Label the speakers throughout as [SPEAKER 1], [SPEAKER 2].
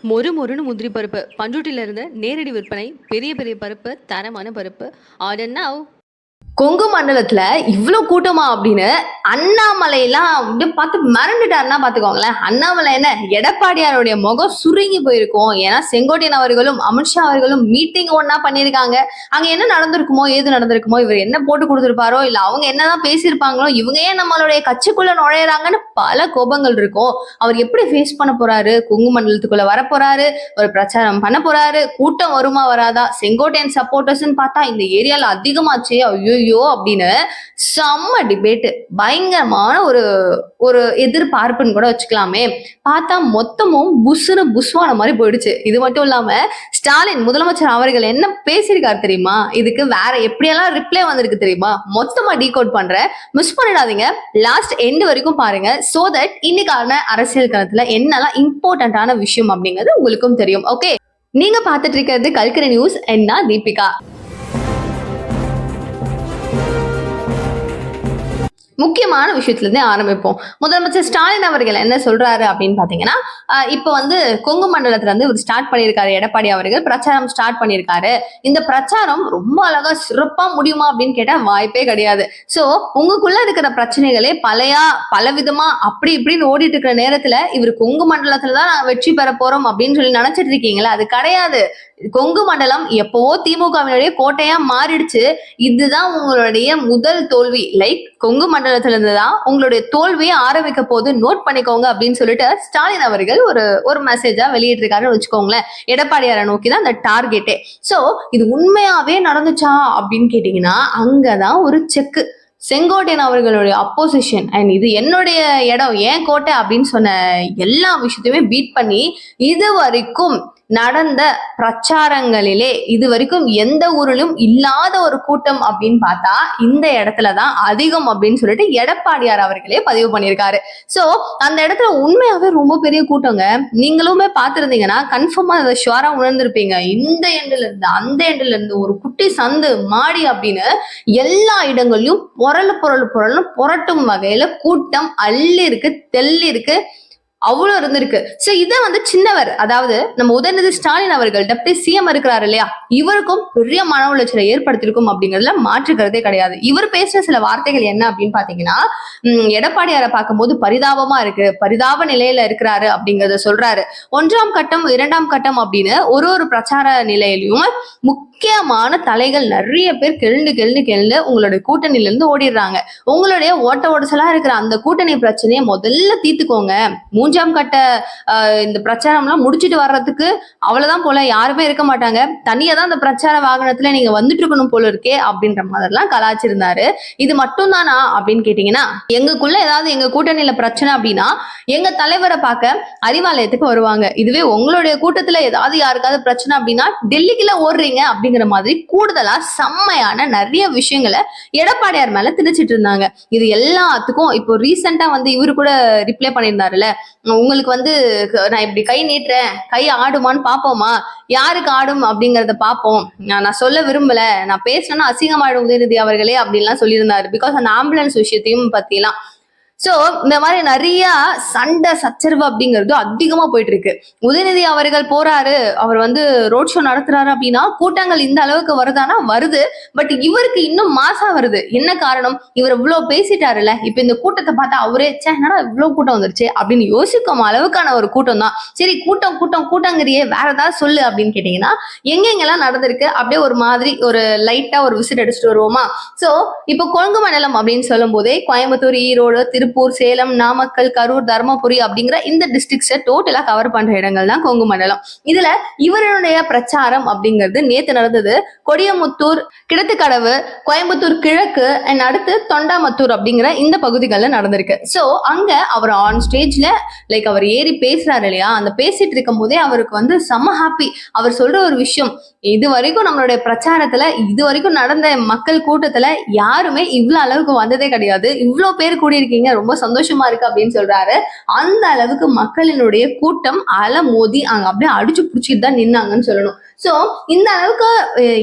[SPEAKER 1] மொறு மொறுன்னு முந்திரி பருப்பு பண்ருட்டில இருந்து நேரடி விற்பனை. பெரிய பெரிய பருப்பு, தரமான பருப்பு. Order now.
[SPEAKER 2] கொங்கு மண்டலத்துல இவ்வளவு கூட்டமா அப்படின்னு அண்ணாமலை எல்லாம் அப்படியே பார்த்து மிரண்டுட்டாருன்னா பாத்துக்கோங்களேன். அண்ணாமலை என்ன, எடப்பாடியாருடைய முகம் சுருங்கி போயிருக்கும். ஏன்னா செங்கோட்டையன் அவர்களும் அமித்ஷா அவர்களும் மீட்டிங் ஒன்னா பண்ணியிருக்காங்க. அங்க என்ன நடந்திருக்குமோ ஏது நடந்திருக்குமோ, இவர் என்ன போட்டு கொடுத்திருப்பாரோ இல்ல அவங்க என்னதான் பேசியிருப்பாங்களோ, இவங்க ஏன் நம்மளுடைய கட்சிக்குள்ள நுழையறாங்கன்னு பல கோபங்கள் இருக்கும். அவர் எப்படி ஃபேஸ் பண்ண போறாரு, கொங்கு மண்டலத்துக்குள்ள வர போறாரு, ஒரு பிரச்சாரம் பண்ண போறாரு, கூட்டம் வருமா வராதா, செங்கோட்டையன் சப்போர்ட்டர்ஸ் பார்த்தா இந்த ஏரியால அதிகமாச்சு ஐயோ அப்படின்னு செம்ம டிபேட், பயங்கரமான ஒரு ஒரு எதிர்பார்ப்புன்னு கூட வச்சுக்கலாமே. பார்த்தா மொத்தமும் புஷ்னு புஷ்வான மாதிரி போயிடுச்சு. இது மட்டும் இல்லாம ஸ்டாலின் முதலமைச்சர் அவர்கள் என்ன பேசியிருக்காரு தெரியுமா, இதுக்கு வேற எப்படியெல்லாம் ரிப்ளை வந்திருக்கு தெரியுமா, மொத்தமா டீகோட் பண்றேன், மிஸ் பண்ணிடாதீங்க, லாஸ்ட் எண்ட் வரைக்கும் பாருங்க. சோ தட் இன்னைக்கான அரசியல் களத்துல என்னெல்லாம் இம்பார்ட்டன்டான விஷயம் அப்படிங்கிறது உங்களுக்கும் தெரியும். ஓகே, நீங்க பார்த்துட்டு இருக்கிறது கல்கரி நியூஸ். என்ன தீபிகா. முக்கியமான விஷயத்துல இருந்தே ஆரம்பிப்போம். முதலமைச்சர் ஸ்டாலின் அவர்கள் என்ன சொல்றாரு அப்படின்னு பாத்தீங்கன்னா, இப்ப வந்து கொங்கு மண்டலத்துல இருந்து இவர் ஸ்டார்ட் பண்ணியிருக்காரு, எடப்பாடி அவர்கள் பிரச்சாரம் ஸ்டார்ட் பண்ணியிருக்காரு. இந்த பிரச்சாரம் ரொம்ப அழகா சிறப்பா முடியுமா அப்படின்னு கேட்டா வாய்ப்பே கிடையாது. சோ உங்களுக்குள்ள இருக்கிற பிரச்சனைகளே பல விதமா அப்படி இப்படின்னு ஓடிட்டு இருக்கிற நேரத்துல இவர் கொங்கு மண்டலத்துலதான் நாங்க வெற்றி பெற போறோம் அப்படின்னு சொல்லி நினைச்சிட்டு இருக்கீங்களா, அது கிடையாது. கொங்கு மண்டலம் எப்பவோ திமுகவினுடைய கோட்டையா மாறிடுச்சு. இதுதான் உங்களுடைய முதல் தோல்வி. லைக் கொங்கு மண்டலத்துல இருந்துதான் உங்களுடைய தோல்வியை ஆரம்பிக்க போது நோட் பண்ணிக்கோங்க அப்படின்னு சொல்லிட்டு ஸ்டாலின் அவர்கள் ஒரு மெசேஜா வெளியிட்டிருக்காருன்னு வச்சுக்கோங்களேன். எடப்பாடியாரை நோக்கிதான் அந்த டார்கெட்டே. சோ இது உண்மையாவே நடந்துச்சா அப்படின்னு கேட்டீங்கன்னா, அங்கதான் ஒரு செக்கு. செங்கோட்டையன் அவர்களுடைய அப்போசிஷன் அண்ட் இது என்னுடைய இடம், ஏன் கோட்டை அப்படின்னு சொன்ன எல்லா விஷயத்தையுமே பீட் பண்ணி இது வரைக்கும் நடந்த பிரச்சாரங்களிலே இது வரைக்கும் எந்த ஊரிலும் இல்லாத ஒரு கூட்டம் அப்படின்னு பார்த்தா இந்த இடத்துலதான் அதிகம் அப்படின்னு சொல்லிட்டு எடப்பாடியார் அவர்களே பதிவு பண்ணியிருக்காரு. சோ அந்த இடத்துல உண்மையாவே ரொம்ப பெரிய கூட்டங்க. நீங்களுமே பார்த்திருந்தீங்கன்னா கன்ஃபார்மா அதை ஷுவரா உணர்ந்திருப்பீங்க. இந்த எண்டுல இருந்து அந்த எண்டுல இருந்து ஒரு குட்டி சந்து மாடி அப்படின்னு எல்லா இடங்களையும் புரட்டும் வகையில கூட்டம் அள்ளி இருக்கு, தெள்ளி இருக்கு, அவ்வளவு இருந்திருக்கு. சோ இதை வந்து சின்னவர், அதாவது நம்ம உதயநிதி ஸ்டாலின் அவர்கள் டெப்டி சிஎம் இருக்கிறாரு இல்லையா, இவருக்கும் பெரிய மன உளைச்சலை ஏற்படுத்திருக்கும் அப்படிங்கிறதுல மாற்றுக்கிறதே கிடையாது. இவர் பேசுற சில வார்த்தைகள் என்ன அப்படின்னு பாத்தீங்கன்னா, எடப்பாடியாரை பார்க்கும்போது பரிதாபமா இருக்கு, பரிதாப நிலையில இருக்கிறாரு அப்படிங்கறத சொல்றாரு. 1ஆம் கட்டம் 2ஆம் கட்டம் அப்படின்னு ஒரு பிரச்சார நிலையிலையும் முக்கியமான தலைகள் நிறைய பேர் கெழுந்து உங்களுடைய கூட்டணியில இருந்து ஓடிடுறாங்க. உங்களுடைய ஓட்ட ஓடசலா இருக்கிற அந்த கூட்டணி பிரச்சனையை முதல்ல தீர்த்துக்கோங்க. 3ஆம் கட்ட இந்த பிரச்சாரம்லாம் முடிச்சுட்டு வர்றதுக்கு அவ்வளவுதான் போல யாருமே இருக்க மாட்டாங்க, தனியா தான் அந்த பிரச்சார வாகனத்துல நீங்க வந்துட்டு இருக்கணும் போல இருக்கே அப்படின்ற மாதிரிலாம் கலாச்சிருந்தாரு. இது மட்டும் தானா அப்படின்னு கேட்டீங்கன்னா, எங்களுக்குள்ள ஏதாவது எங்க கூட்டணியில பிரச்சனை அப்படின்னா எங்க தலைவரை பார்க்க அறிவாலயத்துக்கு வருவாங்க. இதுவே உங்களுடைய கூட்டத்துல ஏதாவது யாருக்காவது பிரச்சனை அப்படின்னா டெல்லிக்குள்ள ஓடுறீங்க அப்படிங்கிற மாதிரி கூடுதலா செம்மையான நிறைய விஷயங்களை எடப்பாடியார் மேல திணிச்சிட்டு இருந்தாங்க. இது எல்லாத்துக்கும் இப்போ ரீசெண்டா வந்து இவரு கூட ரிப்ளை பண்ணியிருந்தாருல்ல, உங்களுக்கு வந்து நான் இப்படி கை நீட்டுறேன், கை ஆடுமான்னு பாப்போமா, யாருக்கு ஆடும் அப்படிங்கறத பாப்போம், நான் சொல்ல விரும்பல, நான் பேசினா அசிங்கமாயிடும் உதயநிதி அவர்களே அப்படின்லாம் சொல்லியிருந்தாரு. பிகாஸ் அந்த ஆம்புலன்ஸ் விஷயத்தையும் பத்திலாம். சோ இந்த மாதிரி நிறைய சண்டை சச்சரவு அப்படிங்கிறது அதிகமா போயிட்டு இருக்கு. உதயநிதி அவர்கள் போறாரு, அவர் வந்து ரோட் ஷோ நடத்துறாரு அப்படின்னா கூட்டங்கள் இந்த அளவுக்கு வருதானா வருது. பட் இவருக்கு இன்னும் மாசா வருது. என்ன காரணம், இவர் இவ்வளவு பேசிட்டாருல, இப்ப இந்த கூட்டத்தை பார்த்தா அவரே என்னடா இவ்வளவு கூட்டம் வந்துருச்சு அப்படின்னு யோசிக்கும் அளவுக்கான ஒரு கூட்டம் தான். சரி கூட்டம் கூட்டம் கூட்டங்கிறியே வேற ஏதாவது சொல்லு அப்படின்னு கேட்டீங்கன்னா, எங்கெங்கெல்லாம் நடந்திருக்கு அப்படியே ஒரு மாதிரி ஒரு லைட்டா ஒரு விசிட் அடிச்சுட்டு வருவோமா. சோ இப்போ கொங்கு மண்டலம் அப்படின்னு சொல்லும் போதே கோயம்புத்தூர், ஈரோடு, திருப்பூர், சேலம், நாமக்கல், கரூர், தர்மபுரி அப்படிங்கிற இந்த டிஸ்ட்ரிக்ட்ஸை டோட்டலா கவர் பண்ற இடங்கள் தான் கொங்கு மண்டலம். இதுல இவருடைய பிரச்சாரம் அப்படிங்கிறது நேத்து நடந்தது கொடியமுத்தூர், கிடத்துக்கடவு, கோயம்புத்தூர் கிழக்கு அண்ட் அடுத்து தொண்டாமத்தூர் அப்படிங்கிற இந்த பகுதிகளில் நடந்திருக்கு. சோ அங்க அவர் ஆன் ஸ்டேஜ்ல லைக் அவர் ஏறி பேசுறாரு இல்லையா, அந்த பேசிட்டு இருக்கும் போதே அவருக்கு வந்து செம்ம ஹாப்பி. அவர் சொல்ற ஒரு விஷயம், இது வரைக்கும் நம்மளுடைய பிரச்சாரத்துல இது வரைக்கும் நடந்த மக்கள் கூட்டத்துல யாருமே இவ்வளவு அளவுக்கு வந்ததே கிடையாது, இவ்வளவு பேர் கூடியிருக்கீங்க, ரொம்ப சந்தோஷமா இருக்கு அப்படின்னு சொல்றாரு. அந்த அளவுக்கு மக்களினுடைய கூட்டம் அலை மோதி அங்க அப்படியே அடிச்சு பிடிச்சிட்டு தான் நின்னாங்கன்னு சொல்லணும். சோ இந்த அளவுக்கு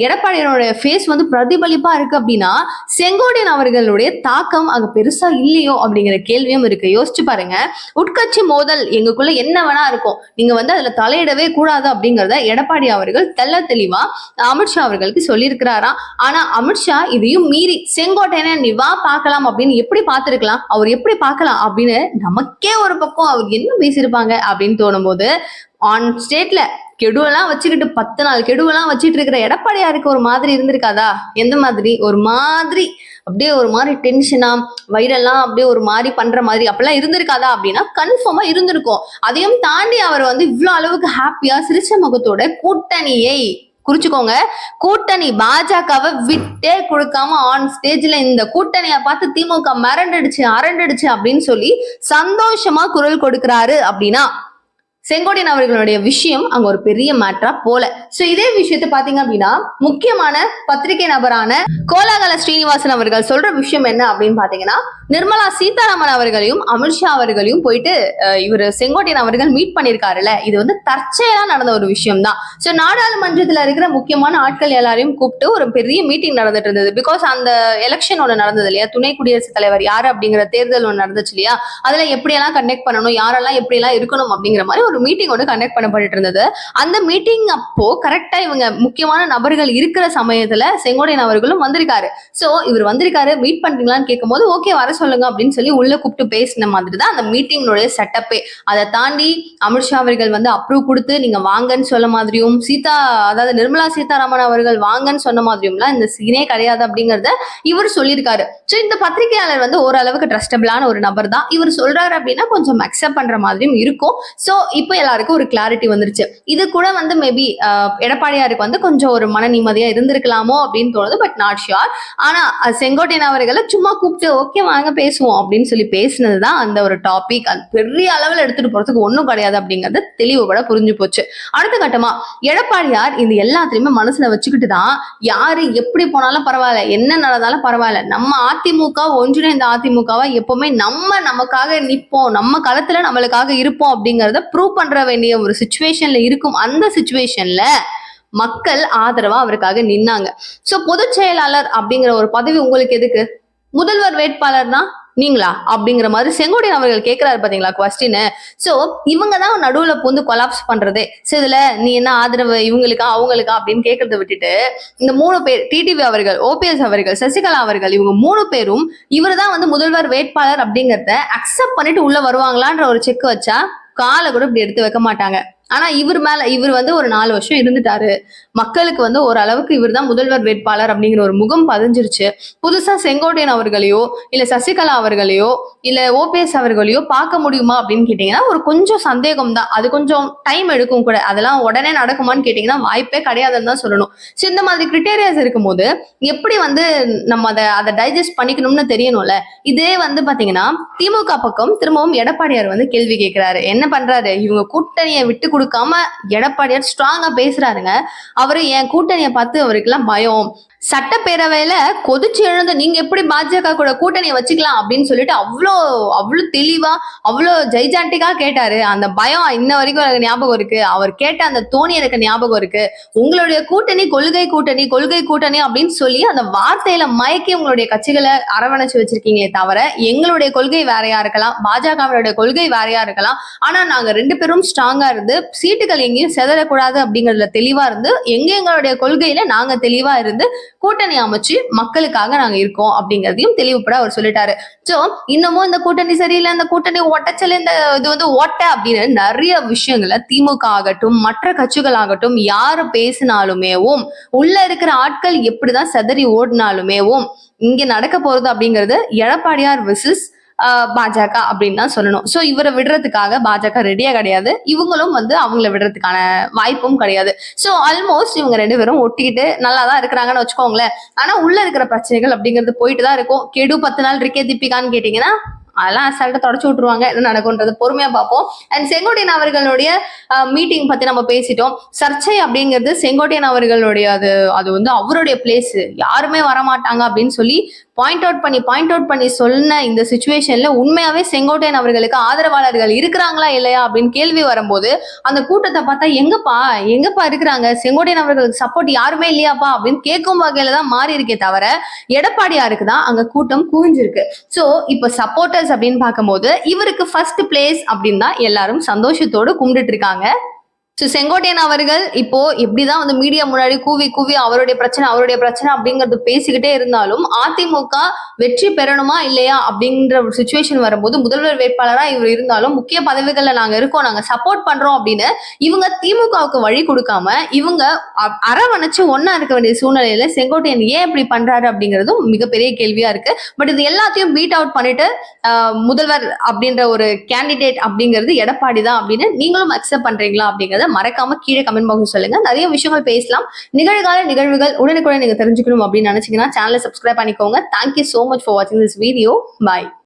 [SPEAKER 2] எடப்பாடியோட ஃபேஸ் வந்து பிரதிபலிப்பா இருக்கு அப்படின்னா செங்கோட்டையன் அவர்களுடைய தாக்கம் அங்க பெருசா இல்லையோ அப்படிங்கிற கேள்வியும் இருக்கு. யோசிச்சு பாருங்க, உட்கட்சி மோதல் எங்களுக்குள்ள என்ன வேணா இருக்கும், நீங்க வந்து அதுல தலையிடவே கூடாது அப்படிங்கறத எடப்பாடி அவர்கள் தெள்ள தெளிவா அமித்ஷா அவர்களுக்கு சொல்லியிருக்கிறாராம். ஆனா அமித்ஷா இதையும் மீறி செங்கோட்டையனை நீ வா பார்க்கலாம் அப்படின்னு எப்படி பார்த்திருக்கலாம், அவர் எப்படி பார்க்கலாம் அப்படின்னு நமக்கே ஒரு பக்கம் அவர் என்ன பேசியிருப்பாங்க அப்படின்னு தோணும் போது ஆன் ஸ்டேட்ல கெடுவெல்லாம் வச்சுக்கிட்டு 10 நாள் கெடுவெல்லாம் வச்சுட்டு இருக்கிற எடப்பாடியாருக்கு ஒரு மாதிரி இருந்திருக்காதா? எந்த மாதிரி? ஒரு மாதிரி அப்படியே ஒரு மாதிரி டென்ஷனா வயிறெல்லாம் அப்படியே ஒரு மாதிரி பண்ற மாதிரி அப்பெல்லாம் இருந்திருக்காதா அப்படின்னா கன்ஃபார்மா இருந்திருக்கும். அதையும் தாண்டி அவர் வந்து இவ்வளவு அளவுக்கு ஹாப்பியா சிரிச்ச முகத்தோட கூட்டணியை குறிச்சுக்கோங்க, கூட்டணி பாஜகவை விட்டே கொடுக்காம ஆன் ஸ்டேஜ்ல இந்த கூட்டணியை பார்த்து திமுக மிரண்டுடுச்சு அரண்டுடுச்சு அப்படின்னு சொல்லி சந்தோஷமா குரல் கொடுக்கிறாரு அப்படின்னா செங்கோட்டையன் அவர்களுடைய விஷயம் அங்க ஒரு பெரிய மேட்டரா போல. சோ இதே விஷயத்தை பாத்தீங்க அப்படின்னா முக்கியமான பத்திரிகை நபரான கோலாகல ஸ்ரீனிவாசன் அவர்கள் சொல்ற விஷயம் என்ன அப்படின்னு பாத்தீங்கன்னா, நிர்மலா சீதாராமன் அவர்களையும் அமித்ஷா அவர்களையும் போயிட்டு இவர் செங்கோட்டையன் அவர்கள் மீட் பண்ணிருக்காருல்ல, இது வந்து தற்செயலா நடந்த ஒரு விஷயம் தான். சோ நாடாளுமன்றத்துல இருக்கிற முக்கியமான ஆட்கள் எல்லாரையும் கூப்பிட்டு ஒரு பெரிய மீட்டிங் நடந்துட்டு இருந்தது. பிகாஸ் அந்த எலெக்ஷன் ஒண்ணு நடந்தது இல்லையா, துணை குடியரசுத் தலைவர் யாரு அப்படிங்கிற தேர்தல் ஒண்ணு நடந்துச்சு இல்லையா, அதுல எப்படியெல்லாம் கண்டக்ட் பண்ணணும், யாரெல்லாம் எப்படியெல்லாம் இருக்கணும் அப்படிங்கிற மாதிரி ஒரு மீட்டிங் ஒன்று கண்டக்ட் பண்ணப்பட்டு இருந்தது. அந்த மீட்டிங் அப்போ கரெக்டா இவங்க முக்கியமான நபர்கள் இருக்கிற சமயத்துல செங்கோட்டையன் அவர்களும் வந்திருக்காரு. சோ இவர் வந்திருக்காரு, மீட் பண்றீங்களான்னு கேட்கும் போது ஓகே வர சொல்லுங்க அப்படின்னு சொல்லி உள்ள கூப்பிட்டு பேசின மாதிரி தான் அந்த மீட்டிங்கோட செட்டப்பே. அதை தாண்டி அமித்ஷா அவர்கள் வந்து அப்ரூவ் கொடுத்து நீங்க வாங்கன்னு சொல்ல மாதிரியும், அதாவது நிர்மலா சீதாராமன் அவர்கள் வாங்கன்னு சொன்ன மாதிரியும்லாம் இந்த சீனே கிடையாது அப்படிங்கறத இவர் சொல்லியிருக்காரு. சோ இந்த பத்திரிகையாளர் வந்து ஓரளவுக்கு ட்ரஸ்டபிளான ஒரு நபர் தான். இவர் சொல்றாரு அப்படின்னா கொஞ்சம் அக்செப்ட் பண்ற மாதிரியும் இருக்கும். சோ இப்போ எல்லாருக்கும் ஒரு கிளாரிட்டி வந்துருச்சு. இது கூட வந்து மேபி எடப்பாடியாருக்கு வந்து கொஞ்சம் ஒரு மன நிம்மதியா இருந்திருக்கலாமோ அப்படின்னு தோணுது, பட் நாட் ஷியோர். ஆனா செங்கோட்டையன் அவர்களை சும்மா கூப்பிட்டு ஓகே வாங்க பேசுவோம் அப்படின்னு சொல்லி பேசினதுதான் அந்த ஒரு டாபிக். அது பெரிய அளவில் எடுத்துட்டு போறதுக்கு ஒண்ணும் கிடையாது அப்படிங்கறது தெளிவுபட புரிஞ்சு போச்சு. அடுத்த கட்டமா எடப்பாடியார் இது எல்லாத்தையுமே மனசுல வச்சுக்கிட்டு தான் யாரு எப்படி போனாலும் பரவாயில்ல, என்ன நடந்தாலும் பரவாயில்ல, நம்ம அதிமுக ஒன்றிணைந்த அதிமுகவா எப்பவுமே நமக்காக நிப்போம், நம்ம களத்துல நம்மளுக்காக இருப்போம் அப்படிங்கறத ப்ரூவ் பண்ற வேண்டிய ஒரு சிச்சுவேஷன்ல இருக்கும். அந்த சிச்சுவேஷன்ல மக்கள் ஆதரவா அவருக்காக நின்னாங்க. சோ பொதுச் செயலாளர் அப்படிங்கிற ஒரு பதவி உங்களுக்கு எதுக்கு, முதல்வர் வேட்பாளர்னா நீங்களா அப்படிங்கிற மாதிரி செங்கோட்டையன் அவர்கள் கேட்கிறாரு பாத்தீங்களா கொஸ்டின். சோ இவங்க தான் நடுவுல பூந்து கொலாப்ஸ் பண்றதே. சோ இதுல நீ என்ன ஆதரவு இவங்களுக்கா அவங்களுக்கா அப்படின்னு கேட்கறத விட்டுட்டு இந்த 3 பேர் டிடிவி அவர்கள், ஓபிஎஸ் அவர்கள், சசிகலா அவர்கள், இவங்க 3 பேரும் இவர் தான் வந்து முதல்வர் வேட்பாளர் அப்படிங்கறத அக்செப்ட் பண்ணிட்டு உள்ள வருவாங்களான்ற ஒரு செக் வச்சா காலை கூட இப்படி எடுத்து வைக்க மாட்டாங்க. ஆனா இவர் வந்து ஒரு 4 வருஷம் இருந்துட்டாரு, மக்களுக்கு வந்து ஓரளவுக்கு இவர் தான் முதல்வர் வேட்பாளர் அப்படிங்கிற ஒரு முகம் பதிஞ்சிருச்சு. புதுசா செங்கோட்டையன் அவர்களையோ இல்ல சசிகலா அவர்களையோ இல்ல ஓபிஎஸ் அவர்களையோ பார்க்க முடியுமா அப்படின்னு கேட்டீங்கன்னா ஒரு கொஞ்சம் சந்தேகம் தான். அது கொஞ்சம் டைம் எடுக்கும் கூட, அதெல்லாம் உடனே நடக்குமான்னு கேட்டீங்கன்னா வாய்ப்பே கிடையாதுன்னு தான் சொல்லணும். ஸோ இந்த மாதிரி கிரிட்டேரியாஸ் இருக்கும்போது எப்படி வந்து நம்ம அதை டைஜஸ்ட் பண்ணிக்கணும்னு தெரியணும்ல. இதே வந்து பாத்தீங்கன்னா திமுக பக்கம் திரும்பவும் எடப்பாடியார் வந்து கேள்வி கேட்கிறாரு. என்ன பண்றாரு, இவங்க கூட்டணியை விட்டு கொடுக்காம எடப்பாடியார் ஸ்ட்ராங்கா பேசுறாருங்க. அவரு என் கூட்டணியை பார்த்து அவருக்கு எல்லாம் பயம், சட்டப்பேரவையில கொதிச்சு எழுந்து நீங்க எப்படி பாஜக கூட கூட்டணியை வச்சுக்கலாம் அப்படின்னு சொல்லிட்டு அவ்வளோ தெளிவா அவ்வளோ ஜெய்ஜாண்டிக்கா கேட்டாரு. அந்த பயம் இன்ன வரைக்கும் எனக்கு ஞாபகம் இருக்கு. அவர் கேட்ட அந்த தோணி எனக்கு ஞாபகம் இருக்கு. உங்களுடைய கூட்டணி கொள்கை கூட்டணி அப்படின்னு சொல்லி அந்த வார்த்தையில மயக்கி உங்களுடைய கட்சிகளை அரவணைச்சு வச்சிருக்கீங்களே தவிர எங்களுடைய கொள்கை வேறையா இருக்கலாம், பாஜகவினுடைய கொள்கை வேறையா இருக்கலாம், ஆனா நாங்க 2 பேரும் ஸ்ட்ராங்கா இருந்து சீட்டுகள் எங்கேயும் செதறக்கூடாது அப்படிங்கறதுல தெளிவா இருந்து எங்களுடைய கொள்கையில நாங்க தெளிவா இருந்து கூட்டணி அமைச்சு மக்களுக்காக நாங்க இருக்கோம் அப்படிங்கறதையும் தெளிவுபட அவர் சொல்லிட்டாரு. சோ இன்னமும் இந்த கூட்டணி சரியில்லை, இந்த கூட்டணி ஒட்டச்சல், இந்த இது வந்து ஓட்ட அப்படின்னு நிறைய விஷயங்களை திமுக ஆகட்டும் மற்ற கட்சிகள் ஆகட்டும் யாரு பேசினாலுமேவும் உள்ள இருக்கிற ஆட்கள் எப்படிதான் செதறி ஓடினாலுமேவும் இங்க நடக்க போறது அப்படிங்கிறது எடப்பாடியார் விசஸ் பாஜக அப்படின்னு தான் சொல்லணும். சோ இவரை விடுறதுக்காக பாஜக ரெடியா கிடையாது, இவங்களும் வந்து அவங்கள விடுறதுக்கான வாய்ப்பும் கிடையாது. சோ ஆல்மோஸ்ட் இவங்க 2 பேரும் ஒட்டிக்கிட்டு நல்லாதான் இருக்கிறாங்கன்னு வச்சுக்கோங்களேன். ஆனா உள்ள இருக்கிற பிரச்சனைகள் அப்படிங்கிறது போயிட்டு தான் இருக்கும். கெடு 10 நாள் இருக்கே தீபிகான்னு கேட்டீங்கன்னா அதெல்லாம் அசால்ட்டா தொடச்சு விட்டுருவாங்க. என்ன நடக்கும்ன்றது பொறுமையா பார்ப்போம். அண்ட் செங்கோட்டையன் அவர்களுடைய மீட்டிங் பத்தி நம்ம பேசிட்டோம். சர்ச்சை அப்படிங்கிறது செங்கோட்டையன் அவர்களுடைய அது வந்து அவருடைய பிளேஸ், யாருமே வரமாட்டாங்க அப்படின்னு சொல்லி பாயிண்ட் அவுட் பண்ணி சொன்ன இந்த சுச்சுவேஷன்ல உண்மையாவே செங்கோட்டையன் அவர்களுக்கு ஆதரவாளர்கள் இருக்கிறாங்களா இல்லையா அப்படின்னு கேள்வி வரும்போது அந்த கூட்டத்தை பார்த்தா எங்கப்பா இருக்கிறாங்க, செங்கோட்டையன் அவர்களுக்கு சப்போர்ட் யாருமே இல்லையாப்பா அப்படின்னு கேட்கும் வகையில தான் மாறி இருக்கே தவிர எடப்பாடியாருக்கு தான் அங்க கூட்டம் குவிஞ்சிருக்கு. சோ இப்ப சப்போர்ட்டர்ஸ் அப்படின்னு பார்க்கும்போது இவருக்கு ஃபர்ஸ்ட் பிளேஸ் அப்படின்னு தான் எல்லாரும் சந்தோஷத்தோடு கும்பிட்டு இருக்காங்க. செங்கோட்டையன் அவர்கள் இப்போ எப்படிதான் வந்து மீடியா முன்னாடி கூவி அவருடைய பிரச்சனை அப்படிங்கறது பேசிக்கிட்டே இருந்தாலும் அதிமுக வெற்றி பெறணுமா இல்லையா அப்படிங்கிற ஒரு சுச்சுவேஷன் வரும்போது முதல்வர் வேட்பாளரா இவர் இருந்தாலும் முக்கிய பதவிகள்ல நாங்க இருக்கோம், நாங்க சப்போர்ட் பண்றோம் அப்படின்னு இவங்க திமுகவுக்கு வழி கொடுக்காம இவங்க அரவணைச்சு ஒன்னா இருக்க வேண்டிய சூழ்நிலையில செங்கோட்டையன் ஏன் இப்படி பண்றாரு அப்படிங்கிறதும் மிகப்பெரிய கேள்வியா இருக்கு. பட் இது எல்லாத்தையும் பீட் அவுட் பண்ணிட்டு முதல்வர் அப்படின்ற ஒரு கேண்டிடேட் அப்படிங்கிறது எடப்பாடி தான் அப்படின்னு நீங்களும் அக்செப்ட் பண்றீங்களா அப்படிங்கறத மறக்காம கீழே கமெண்ட் பாக்ஸ் சொல்லுங்க. நிறைய விஷயங்கள் பேசலாம். நிகழ்கால நிகழ்வுகள் உடனுக்குடன் நீங்க தெரிஞ்சுக்கணும் அப்படின்னு நினைச்சீங்கன்னா சேனலை சப்ஸ்கிரைப் பண்ணிக்கோங்க. தேங்க்யூ சோ மச் ஃபார் வாட்சிங் திஸ் வீடியோ. பாய்.